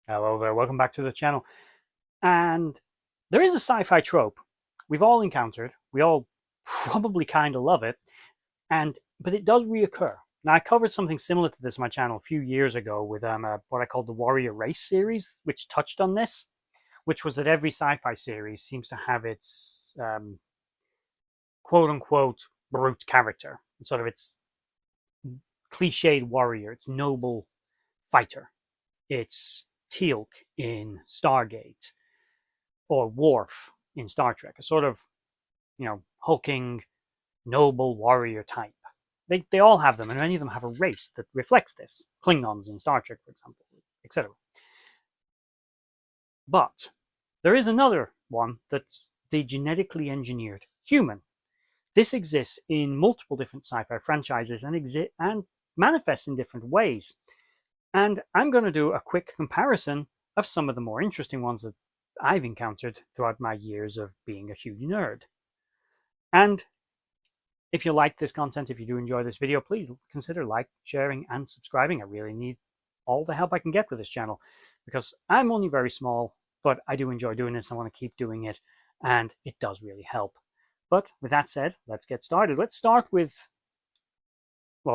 Hello there, welcome back to the channel. And there is a sci-fi trope we've all encountered. We all probably kind of love it, but it does reoccur. Now, I covered something similar to this on my channel a few years ago with what I called the Warrior Race series, which touched on this, which was that every sci-fi series seems to have its quote-unquote brute character, sort of its cliched warrior, its noble fighter. It's Teal'c in Stargate, or Worf in Star Trek, a sort of, hulking, noble warrior type. They all have them, and many of them have a race that reflects this. Klingons in Star Trek, for example, etc. But there is another one that's the genetically engineered human. This exists in multiple different sci-fi franchises and manifests in different ways. And I'm going to do a quick comparison of some of the more interesting ones that I've encountered throughout my years of being a huge nerd. And if you like this content, if you do enjoy this video, please consider liking, sharing, and subscribing. I really need all the help I can get with this channel because I'm only very small, but I do enjoy doing this. I want to keep doing it, and it does really help. But with that said, let's get started. Let's start with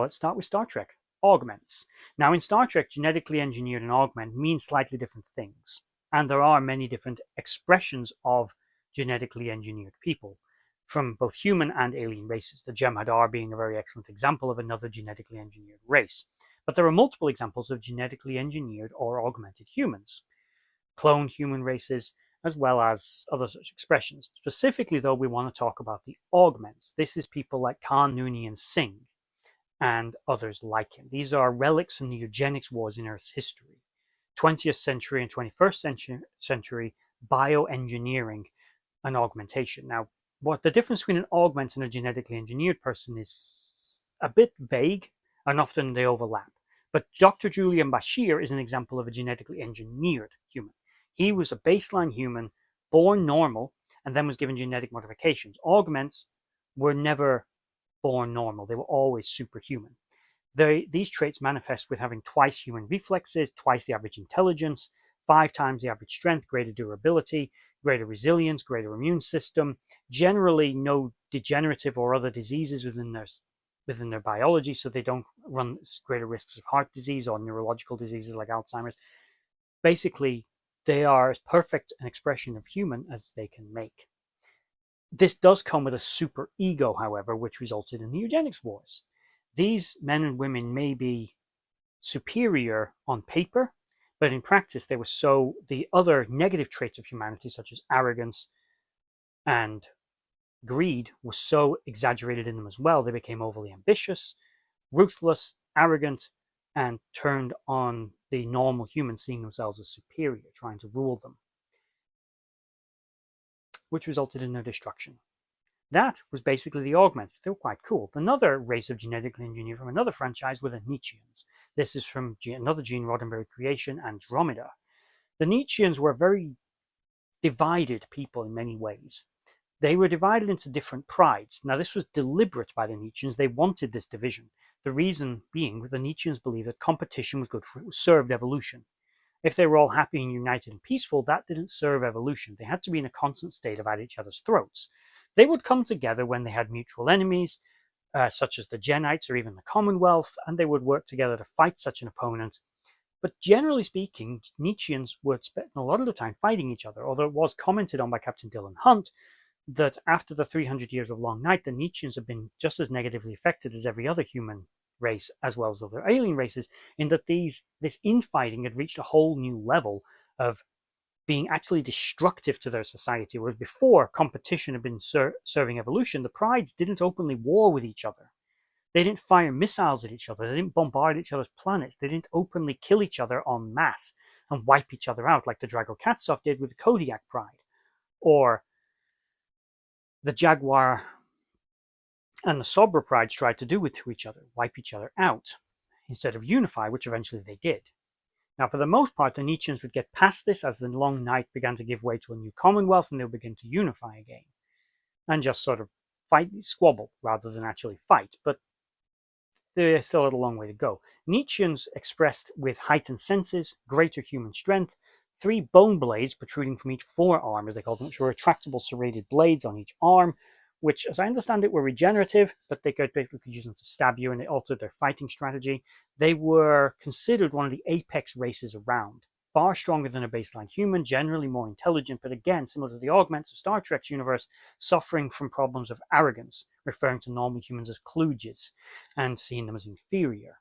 Star Trek. Augments. Now, in Star Trek, genetically engineered and augment mean slightly different things. And there are many different expressions of genetically engineered people from both human and alien races, the Jem'Hadar being a very excellent example of another genetically engineered race. But there are multiple examples of genetically engineered or augmented humans, cloned human races, as well as other such expressions. Specifically, though, we want to talk about the augments. This is people like Khan Noonien Singh and others like him. These are relics from the eugenics wars in Earth's history. 20th century and 21st century bioengineering and augmentation. Now, what the difference between an augment and a genetically engineered person is a bit vague, and often they overlap. But Dr. Julian Bashir is an example of a genetically engineered human. He was a baseline human, born normal, and then was given genetic modifications. Augments were never born normal. They were always superhuman. These traits manifest with having twice human reflexes, twice the average intelligence, 5 times the average strength, greater durability, greater resilience, greater immune system, generally no degenerative or other diseases within their biology, so they don't run greater risks of heart disease or neurological diseases like Alzheimer's. Basically, they are as perfect an expression of human as they can make. This does come with a super ego, however, which resulted in the eugenics wars. These men and women may be superior on paper, but in practice, they were the other negative traits of humanity, such as arrogance and greed, were so exaggerated in them as well. They became overly ambitious, ruthless, arrogant, and turned on the normal humans, seeing themselves as superior, trying to rule them, which resulted in their destruction. That was basically the augmented. They were quite cool. Another race of genetically engineered from another franchise were the Nietzscheans. This is from another Gene Roddenberry creation, Andromeda. The Nietzscheans were very divided people in many ways. They were divided into different prides. Now, this was deliberate by the Nietzscheans. They wanted this division. The reason being that the Nietzscheans believed that competition was good for it, served evolution. If they were all happy and united and peaceful, that didn't serve evolution. They had to be in a constant state of at each other's throats. They would come together when they had mutual enemies, such as the Genites or even the Commonwealth, and they would work together to fight such an opponent. But generally speaking, Nietzscheans would spend a lot of the time fighting each other, although it was commented on by Captain Dylan Hunt that after the 300 years of Long Night, the Nietzscheans have been just as negatively affected as every other human race, as well as other alien races, in that this infighting had reached a whole new level of being actually destructive to their society. Whereas before, competition had been serving evolution, the prides didn't openly war with each other. They didn't fire missiles at each other. They didn't bombard each other's planets. They didn't openly kill each other en masse and wipe each other out like the Drago Katsov did with the Kodiak Pride, or the Jaguar and the Sobra Prides tried to do to each other, wipe each other out, instead of unify, which eventually they did. Now, for the most part, the Nietzscheans would get past this as the Long Night began to give way to a new Commonwealth, and they'll begin to unify again and just sort of squabble rather than actually fight. But they still had a long way to go. Nietzscheans expressed with heightened senses, greater human strength, three bone blades protruding from each forearm, as they called them, which were retractable serrated blades on each arm, which, as I understand it, were regenerative, but they could basically use them to stab you, and they altered their fighting strategy. They were considered one of the apex races around. Far stronger than a baseline human, generally more intelligent, but again, similar to the augments of Star Trek's universe, suffering from problems of arrogance, referring to normal humans as kludges and seeing them as inferior.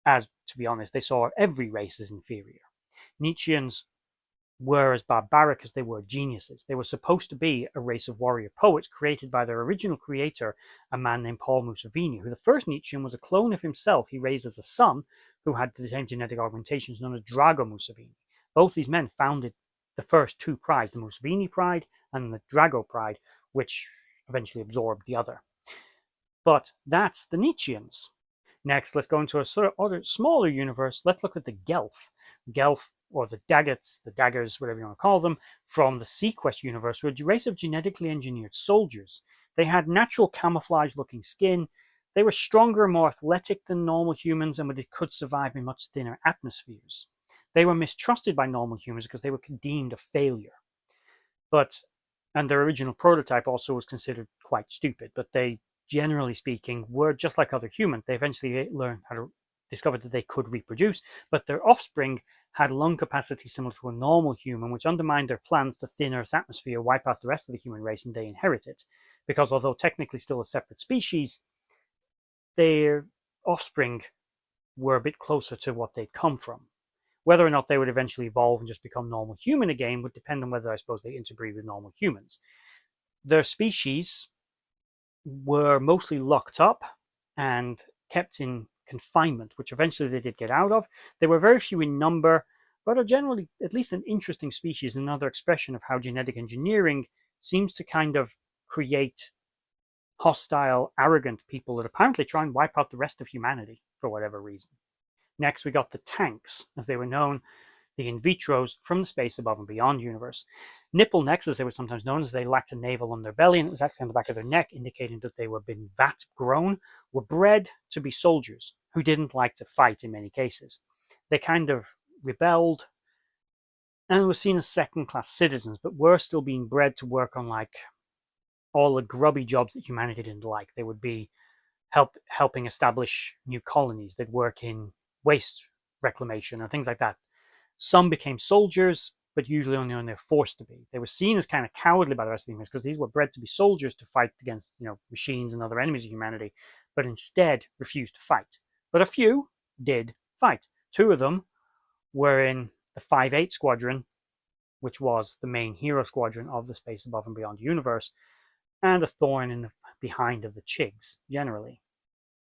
As, to be honest, they saw every race as inferior. Nietzscheans were as barbaric as they were geniuses. They were supposed to be a race of warrior poets created by their original creator, a man named Paul Mussolini, who the first Nietzschean was a clone of himself he raised as a son, who had the same genetic augmentations known as Drago Mussolini. Both these men founded the first two prides, the Mussolini Pride and the Drago Pride, which eventually absorbed the other. But that's the Nietzscheans. Next, let's go into a sort of other smaller universe. Let's look at the Gelf. Gelf, or the Daggets, the Daggers, whatever you want to call them, from the Sequest universe, were a race of genetically engineered soldiers. They had natural camouflage-looking skin. They were stronger and more athletic than normal humans, and they could survive in much thinner atmospheres. They were mistrusted by normal humans because they were deemed a failure. And their original prototype also was considered quite stupid, but they, generally speaking, were just like other humans. They eventually discovered that they could reproduce, but their offspring had lung capacity similar to a normal human, which undermined their plans to thin Earth's atmosphere, wipe out the rest of the human race, and they inherit it. Because although technically still a separate species, their offspring were a bit closer to what they'd come from. Whether or not they would eventually evolve and just become normal human again would depend on whether, I suppose, they interbreed with normal humans. Their species were mostly locked up and kept in confinement, which eventually they did get out of. They were very few in number, but are generally at least an interesting species, another expression of how genetic engineering seems to kind of create hostile, arrogant people that apparently try and wipe out the rest of humanity for whatever reason. Next, we got the tanks, as they were known, the in vitros from the space above and beyond universe. Nipple necks, as they were sometimes known, as they lacked a navel on their belly, and it was actually on the back of their neck, indicating that they were been vat grown, were bred to be soldiers who didn't like to fight in many cases. They kind of rebelled and were seen as second-class citizens, but were still being bred to work on like all the grubby jobs that humanity didn't like. They would be helping establish new colonies. They'd work in waste reclamation and things like that. Some became soldiers, but usually only when they're forced to be. They were seen as kind of cowardly by the rest of the humans because these were bred to be soldiers to fight against, machines and other enemies of humanity, but instead refused to fight. But a few did fight. Two of them were in the 5-8 Squadron, which was the main hero squadron of the Space Above and Beyond universe, and a thorn in the behind of the Chigs, generally.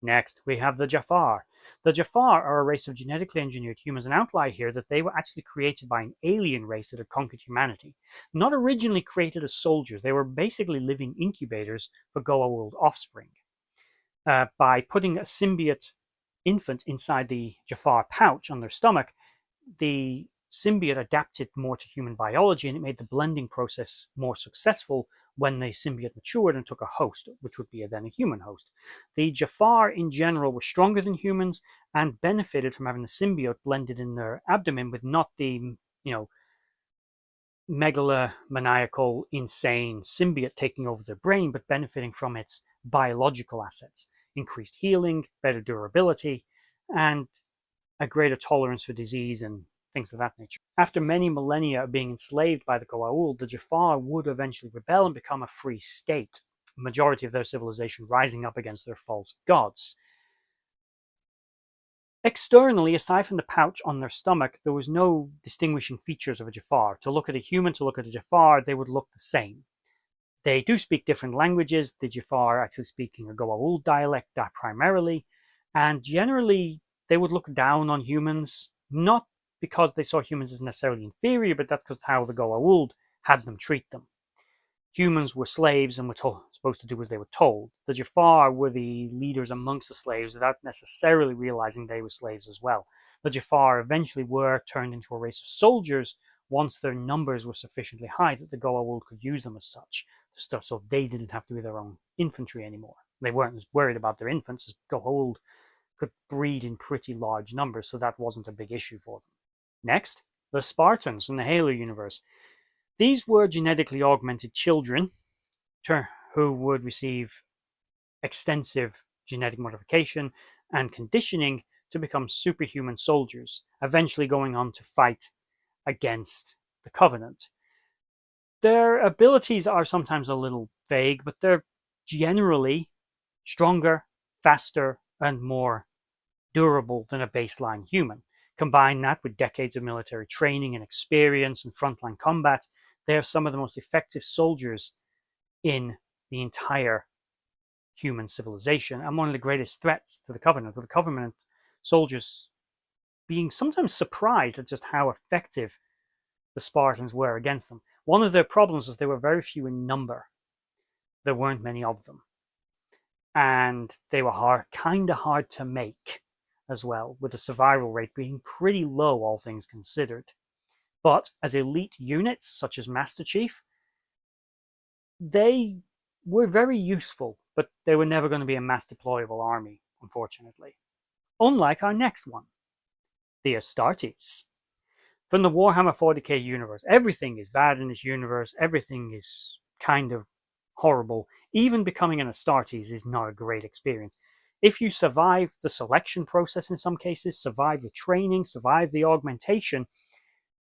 Next, we have the Jafar. The Jafar are a race of genetically engineered humans, and outline here that they were actually created by an alien race that had conquered humanity. Not originally created as soldiers, they were basically living incubators for Goa'uld offspring. By putting a symbiote infant inside the Jafar pouch on their stomach, the symbiote adapted more to human biology, and it made the blending process more successful when the symbiote matured and took a host, which would be then a human host. The Jafar in general were stronger than humans and benefited from having the symbiote blended in their abdomen with not the, megalomaniacal, insane symbiote taking over their brain, but benefiting from its biological assets, increased healing, better durability, and a greater tolerance for disease and things of that nature. After many millennia of being enslaved by the Goa'uld, the Jafar would eventually rebel and become a free state, the majority of their civilization rising up against their false gods. Externally, aside from the pouch on their stomach, there was no distinguishing features of a Jafar. To look at a human, to look at a Jafar, they would look the same. They do speak different languages, the Jafar actually speaking a Goa'uld dialect primarily, and generally they would look down on humans, not because they saw humans as necessarily inferior, but that's because how the Goa'uld had them treat them. Humans were slaves and were supposed to do as they were told. The Jafar were the leaders amongst the slaves without necessarily realizing they were slaves as well. The Jafar eventually were turned into a race of soldiers once their numbers were sufficiently high that the Goa'uld could use them as such, so they didn't have to be their own infantry anymore. They weren't as worried about their infants as Goa'uld could breed in pretty large numbers, so that wasn't a big issue for them. Next, the Spartans in the Halo universe. These were genetically augmented children who would receive extensive genetic modification and conditioning to become superhuman soldiers, eventually going on to fight against the Covenant. Their abilities are sometimes a little vague, but they're generally stronger, faster, and more durable than a baseline human. Combine that with decades of military training and experience and frontline combat, they are some of the most effective soldiers in the entire human civilization and one of the greatest threats to the Covenant, with the Covenant soldiers being sometimes surprised at just how effective the Spartans were against them. One of their problems was they were very few in number. There weren't many of them. And they were kind of hard to make as well, with the survival rate being pretty low, all things considered. But as elite units, such as Master Chief, they were very useful, but they were never going to be a mass deployable army, unfortunately. Unlike our next one, the Astartes. From the Warhammer 40k universe, everything is bad in this universe, everything is kind of horrible. Even becoming an Astartes is not a great experience. If you survive the selection process in some cases, survive the training, survive the augmentation,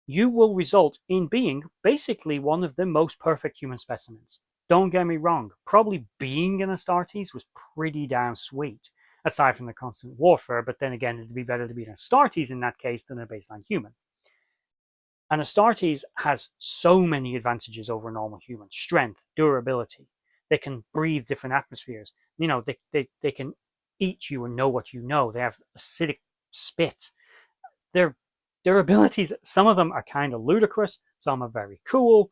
you will result in being basically one of the most perfect human specimens. Don't get me wrong, probably being an Astartes was pretty damn sweet, aside from the constant warfare, but then again, it'd be better to be an Astartes in that case than a baseline human. An Astartes has so many advantages over a normal human. Strength, durability. They can breathe different atmospheres. You know, they can eat you and know what you know. They have acidic spit. Their abilities, some of them are kind of ludicrous, some are very cool,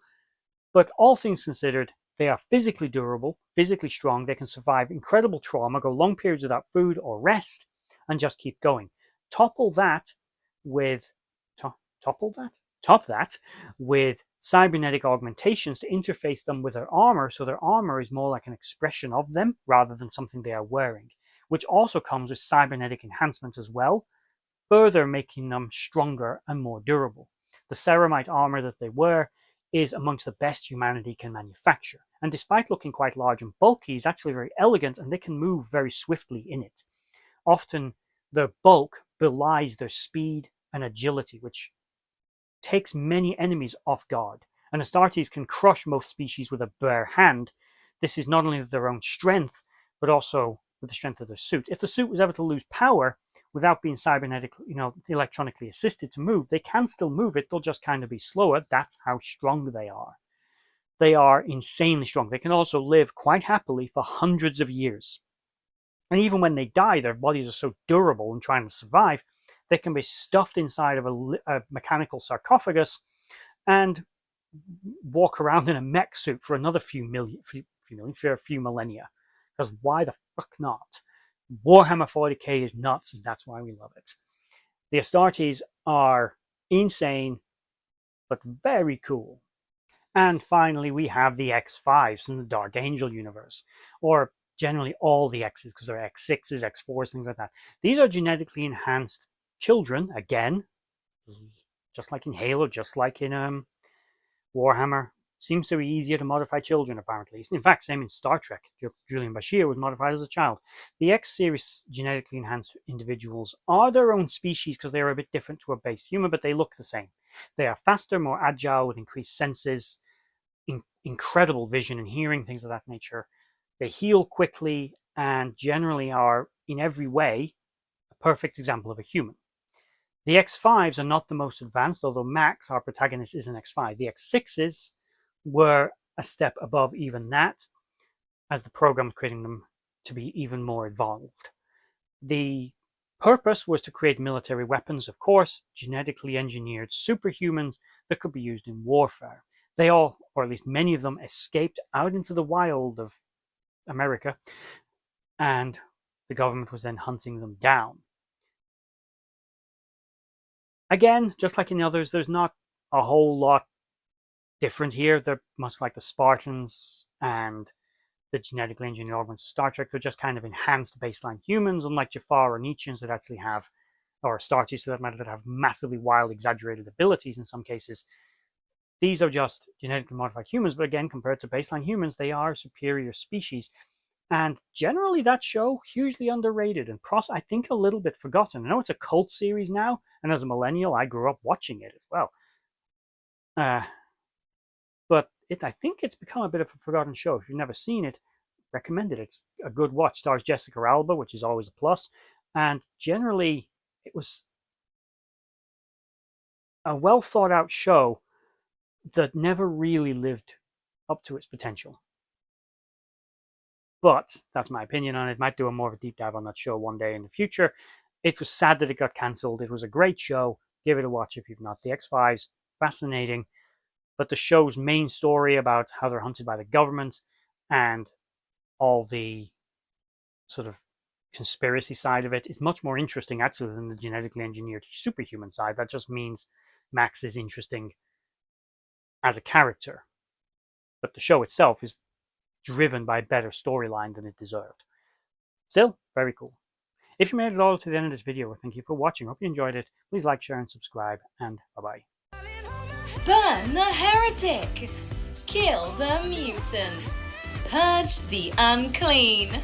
but all things considered, they are physically durable, physically strong. They can survive incredible trauma, go long periods without food or rest, and just keep going. Top that with cybernetic augmentations to interface them with their armor, so their armor is more like an expression of them rather than something they are wearing, which also comes with cybernetic enhancement as well, further making them stronger and more durable. The ceramite armor that they wear is amongst the best humanity can manufacture, and despite looking quite large and bulky, is actually very elegant, and they can move very swiftly in it. Often their bulk belies their speed and agility, which takes many enemies off guard. And Astartes can crush most species with a bare hand. This is not only their own strength, but also with the strength of their suit. If the suit was ever to lose power without being cybernetically, electronically assisted to move, they can still move it. They'll just kind of be slower. That's how strong they are. They are insanely strong. They can also live quite happily for hundreds of years. And even when they die, their bodies are so durable and trying to survive, they can be stuffed inside of a mechanical sarcophagus and walk around in a mech suit for another few millennia. Because why the fuck not? Warhammer 40k is nuts, and that's why we love it. The Astartes are insane, but very cool. And finally, we have the X5s from the Dark Angel universe, or generally all the X's, because there are X6s, X4s, things like that. These are genetically enhanced children, again, just like in Halo, just like in Warhammer. Seems to be easier to modify children, apparently. In fact, same in Star Trek. Julian Bashir was modified as a child. The X-series genetically enhanced individuals are their own species because they are a bit different to a base human, but they look the same. They are faster, more agile, with increased senses, incredible vision and hearing, things of that nature. They heal quickly and generally are, in every way, a perfect example of a human. The X5s are not the most advanced, although Max, our protagonist, is an X5. The X6s were a step above even that, as the program creating them to be even more evolved. The purpose was to create military weapons, of course, genetically engineered superhumans that could be used in warfare. They all, or at least many of them, escaped out into the wild of America, and the government was then hunting them down. Again, just like in the others, there's not a whole lot different here. They're much like the Spartans and the genetically engineered augments of Star Trek. They're just kind of enhanced baseline humans, unlike Jafar or Nietzscheans that actually have, or Astartes for that matter, that have massively wild, exaggerated abilities in some cases. These are just genetically modified humans, but again, compared to baseline humans, they are a superior species. And generally, that show hugely underrated and I think a little bit forgotten. I know it's a cult series now, and as a millennial, I grew up watching it as well. But I think it's become a bit of a forgotten show. If you've never seen it, recommend it. It's a good watch. Stars Jessica Alba, which is always a plus, and generally, it was a well thought out show that never really lived up to its potential. But that's my opinion on it. Might do a more of a deep dive on that show one day in the future. It was sad that it got cancelled. It was a great show. Give it a watch if you've not. The X-Files, fascinating. But the show's main story about how they're hunted by the government and all the sort of conspiracy side of it is much more interesting actually than the genetically engineered superhuman side. That just means Max is interesting as a character. But the show itself is driven by a better storyline than it deserved. Still, very cool. If you made it all to the end of this video, thank you for watching. Hope you enjoyed it. Please like, share, and subscribe, and bye-bye. Burn the heretic! Kill the mutant! Purge the unclean!